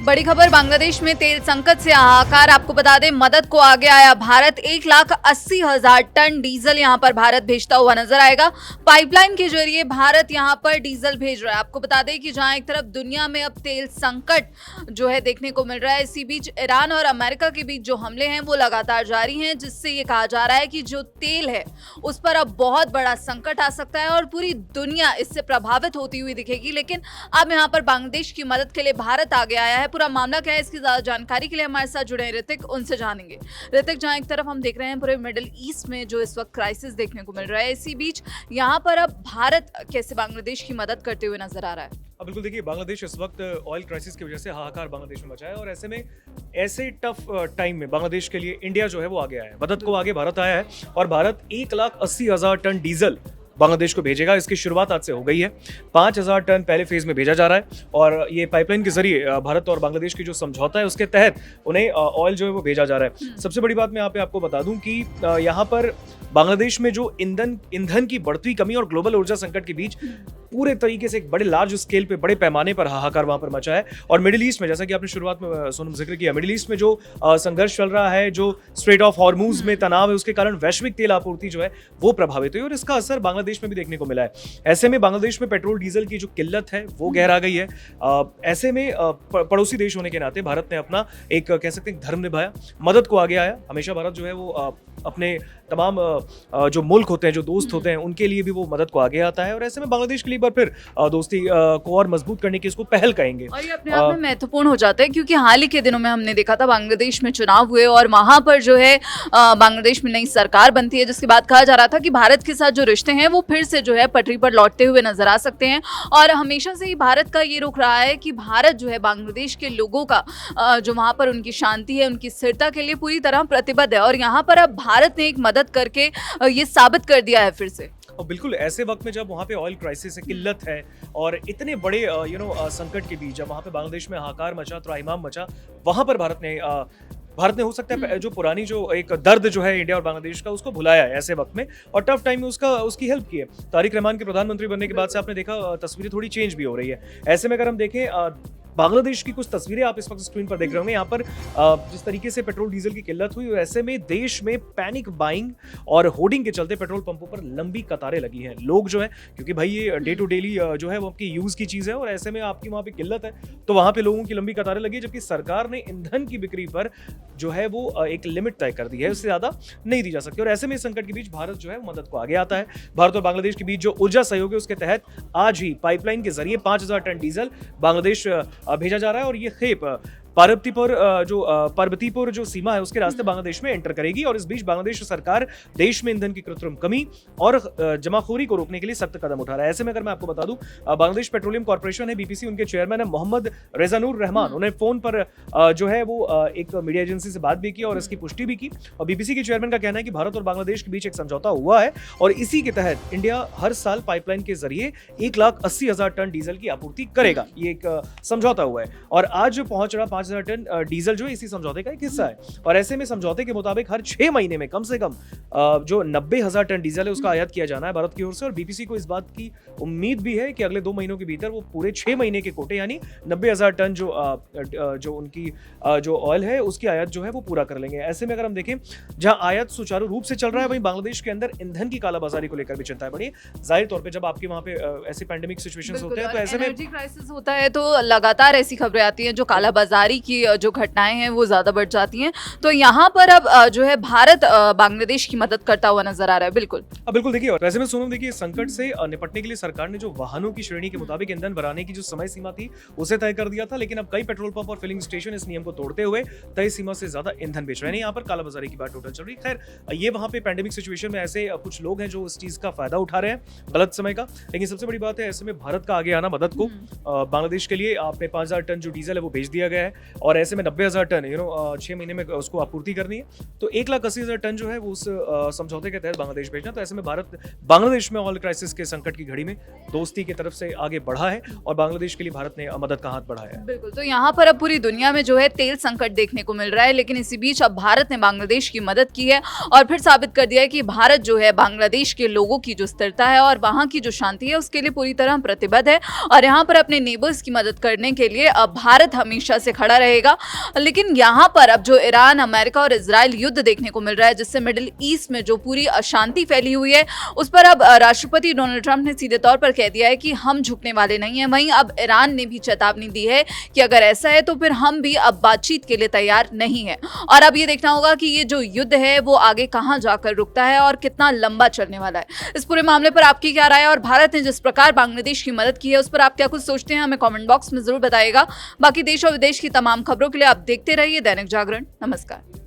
बड़ी खबर, बांग्लादेश में तेल संकट से हाहाकार। आपको बता दें, मदद को आगे आया भारत। 1,80,000 टन डीजल यहां पर भारत भेजता हुआ नजर आएगा। पाइपलाइन के जरिए भारत यहां पर डीजल भेज रहा है। आपको बता दें कि जहां एक तरफ दुनिया में अब तेल संकट जो है देखने को मिल रहा है, इसी बीच ईरान और अमेरिका के बीच जो हमले हैं वो लगातार जारी हैं, जिससे ये कहा जा रहा है कि जो तेल है उस पर अब बहुत बड़ा संकट आ सकता है और पूरी दुनिया इससे प्रभावित होती हुई दिखेगी। लेकिन अब यहाँ पर बांग्लादेश की मदद के लिए भारत आगे आया है। पूरा मामला क्या है, इसकी ज्यादा जानकारी के लिए हमारे साथ जुड़े हैं ऋतिक, उनसे जानेंगे। ऋतिक, जहां एक तरफ हम देख रहे हैं पूरे मिडिल ईस्ट में जो इस वक्त क्राइसिस देखने को मिल रहा है, इसी बीच यहाँ पर अब भारत कैसे बांग्लादेश की मदद करते हुए नजर आ रहा है? अब बिल्कुल देखिए, बांग्लादेश इस वक्त ऑयल क्राइसिस की वजह से हाहाकार बांग्लादेश में मचा है और ऐसे में ऐसे टफ टाइम में बांग्लादेश के लिए इंडिया जो है वो आगे आया है। मदद को आगे भारत आया है और भारत 1,80,000 टन डीजल बांग्लादेश को भेजेगा। इसकी शुरुआत आज से हो गई है। 5,000 टन पहले फेज में भेजा जा रहा है और ये पाइपलाइन के जरिए भारत और बांग्लादेश की जो समझौता है उसके तहत उन्हें ऑयल जो है वो भेजा जा रहा है। सबसे बड़ी बात मैं यहाँ पे आपको बता दूं कि यहाँ पर बांग्लादेश में जो ईंधन की बढ़ती कमी और ग्लोबल ऊर्जा संकट के बीच पूरे तरीके से एक बड़े लार्ज स्केल पे, बड़े पैमाने पर हाहाकार वहां पर मचा है। और मिडिल ईस्ट में, जैसा कि आपने शुरुआत में सोनम जिक्र किया, मिडिल ईस्ट में जो संघर्ष चल रहा है, जो स्ट्रेट ऑफ हॉर्मूज में तनाव है, उसके कारण वैश्विक तेल आपूर्ति जो है वो प्रभावित हुई और इसका असर बांग्लादेश में भी देखने को मिला है। ऐसे में बांग्लादेश में पेट्रोल डीजल की जो किल्लत है वो गहरा गई है। ऐसे में पड़ोसी देश होने के नाते भारत ने अपना एक कह सकते हैं धर्म निभाया, मदद को आगे आया। हमेशा भारत जो है वो अपने तमाम जो मुल्क होते हैं, जो दोस्त होते हैं, उनके लिए भी वो मदद को आगे आता है और ऐसे में बांग्लादेश के लिए एक बार फिर दोस्ती को और मजबूत करने की इसको पहल कहेंगे। और ये अपने आप में महत्वपूर्ण हो जाता है क्योंकि हाल ही के दिनों में हमने देखा था बांग्लादेश में चुनाव हुए और वहां पर जो है बांग्लादेश में नई सरकार बनती है, जिसके बाद कहा जा रहा था कि भारत के साथ जो रिश्ते हैं वो फिर से जो है पटरी पर लौटते हुए नजर आ सकते हैं। और हमेशा से ही भारत का ये रुख रहा है कि भारत जो है बांग्लादेश के लोगों का जो वहां पर उनकी शांति है, उनकी स्थिरता के लिए पूरी तरह प्रतिबद्ध है। और यहाँ पर अब भारत ने एक मदद करके ये साबित कर दिया है फिर से। और बिल्कुल ऐसे वक्त में जब वहाँ पे ऑयल क्राइसिस है, किल्लत है और इतने बड़े संकट के बीच जब वहाँ पे बांग्लादेश में हाहाकार मचा, त्राहिमाम मचा, वहाँ पर भारत ने हो सकता है जो पुरानी जो एक दर्द जो है इंडिया और बांग्लादेश का उसको भुलाया है ऐसे वक्त में और टफ टाइम में उसकी हेल्प की है। तारिक रहमान के प्रधानमंत्री बनने के बाद से आपने देखा तस्वीरें थोड़ी चेंज भी हो रही है। ऐसे में अगर हम देखें बांग्लादेश की कुछ तस्वीरें आप इस वक्त स्क्रीन पर देख रहे होंगे, यहाँ पर जिस तरीके से पेट्रोल डीजल की किल्लत हुई, ऐसे में देश में पैनिक बाइंग और होर्डिंग के चलते पेट्रोल पंपों पर लंबी कतारें लगी हैं। लोग जो है, क्योंकि भाई ये डे टू डेली जो है वो आपकी यूज की चीज है और ऐसे में आपकी वहाँ पे किल्लत है तो वहाँ पे लोगों की लंबी कतारें लगी, जबकि सरकार ने ईंधन की बिक्री पर जो है वो एक लिमिट तय कर दी है, उससे ज्यादा नहीं दी जा सकती। और ऐसे में इस संकट के बीच भारत जो है मदद को आगे आता है। भारत और बांग्लादेश के बीच जो ऊर्जा सहयोग है उसके तहत आज ही पाइपलाइन के जरिए 5,000 टन डीजल बांग्लादेश भेजा जा रहा है और ये खेप पार्वतीपुर जो सीमा है उसके रास्ते बांग्लादेश में एंटर करेगी। और इस बीच बांग्लादेश सरकार देश में ईंधन की कृत्रिम कमी और जमाखोरी को रोकने के लिए सख्त कदम उठा रहा है। ऐसे में अगर मैं आपको बता दूं, बांग्लादेश पेट्रोलियम कॉर्पोरेशन है, बीपीसी, उनके चेयरमैन है मोहम्मद रेजानुर रहमान। उन्हें फोन पर जो है वो एक मीडिया एजेंसी से बात भी की और इसकी पुष्टि भी की। और बीपीसी के चेयरमैन का कहना है कि भारत और बांग्लादेश के बीच एक समझौता हुआ है और इसी के तहत इंडिया हर साल पाइपलाइन के जरिए 1,80,000 टन डीजल की आपूर्ति करेगा। ये एक समझौता हुआ है और आज पहुंच रहा 5,000 टन डीजल जो है इसी समझौते का एक हिस्सा है। और ऐसे में समझौते के मुताबिक हर 6 महीने में कम से कम जो 90,000 टन डीजल है उसका आयात किया जाना है भारत की ओर से। और बीपीसी को इस बात की उम्मीद भी है कि अगले 2 महीनों के भीतर वो पूरे 6 महीने के कोटे यानी 90,000 टन जो उनकी जो ऑयल है उसकी आयात जो है वो पूरा कर लेंगे। ऐसे में अगर हम देखें, जहां आयात सुचारू रूप से चल रहा है, वहीं बांग्लादेश के अंदर ईंधन की कालाबाजारी को लेकर भी चिंता बढ़ी। जाहिर तौर पर जब आपके वहां पे ऐसे पैंडेमिक सिचुएशंस होते हैं तो ऐसे में एनर्जी क्राइसिस होता है तो लगातार ऐसी खबरें आती हैं, जो कालाबाजारी की जो घटनाएं हैं वो ज्यादा बढ़ जाती हैं। तो यहाँ पर अब जो है भारत बांग्लादेश की मदद करता हुआ नजर आ रहा है। बिल्कुल बिल्कुल देखिए, वैसे में सोनम देखिए, संकट से निपटने के लिए सरकार ने जो वाहनों की श्रेणी के मुताबिक ईंधन भराने की जो समय सीमा थी उसे तय कर दिया था, लेकिन अब कई पेट्रोल पंप और फिलिंग स्टेशन इस नियम को तोड़ते हुए तय सीमा से ज्यादा ईंधन बेच रहे हैं। यहाँ पर कालाबाजारी की बात टोटल चल रही है। खैर, ये वहाँ पे पैंडेमिक सिचुएशन में ऐसे कुछ लोग हैं जो इस चीज का फायदा उठा रहे हैं गलत समय का, लेकिन सबसे बड़ी बात है ऐसे में भारत का आगे आना मदद को। बांग्लादेश के लिए आपने 5,000 टन जो डीजल है वो भेज दिया गया है और ऐसे में 90,000 टन 6 महीने में उसको आपूर्ति करनी है, तो 1,80,000 टन जो है वो उस समझौते के तहत बांग्लादेश भेजना। तो ऐसे में भारत बांग्लादेश में ऑयल क्राइसिस के संकट की घड़ी में दोस्ती की तरफ से आगे बढ़ा है और बांग्लादेश के लिए भारत ने मदद का हाथ बढ़ाया है। बिल्कुल, तो यहाँ पर अब पूरी दुनिया में जो है तेल संकट देखने को मिल रहा है, लेकिन इसी बीच अब भारत ने बांग्लादेश की मदद की है और फिर साबित कर दिया है कि भारत जो है बांग्लादेश के लोगों की जो स्थिरता है और वहाँ की जो शांति है उसके लिए पूरी तरह प्रतिबद्ध है और यहाँ पर अपने नेबर्स की मदद करने के लिए अब भारत हमेशा से खड़ा पड़ा रहेगा। लेकिन यहाँ पर अब जो ईरान, अमेरिका और इजराइल युद्ध देखने को मिल रहा है, जिससे मिडिल ईस्ट में जो पूरी अशांति फैली हुई है, उस पर अब राष्ट्रपति डोनाल्ड ट्रंप ने सीधे तौर पर कह दिया है कि हम झुकने वाले नहीं हैं। वहीं अब ईरान ने भी चेतावनी दी है कि अगर ऐसा है तो फिर हम भी अब बातचीत के लिए तैयार नहीं है। और अब ये देखना होगा कि ये जो युद्ध है वो आगे कहां जाकर रुकता है और कितना लंबा चलने वाला है। इस पूरे मामले पर आपकी क्या राय है और भारत ने जिस प्रकार बांग्लादेश की मदद की है उस पर आप क्या कुछ सोचते हैं, हमें कमेंट बॉक्स में जरूर बताइएगा। बाकी देश और विदेश की तमाम खबरों के लिए आप देखते रहिए दैनिक जागरण। नमस्कार।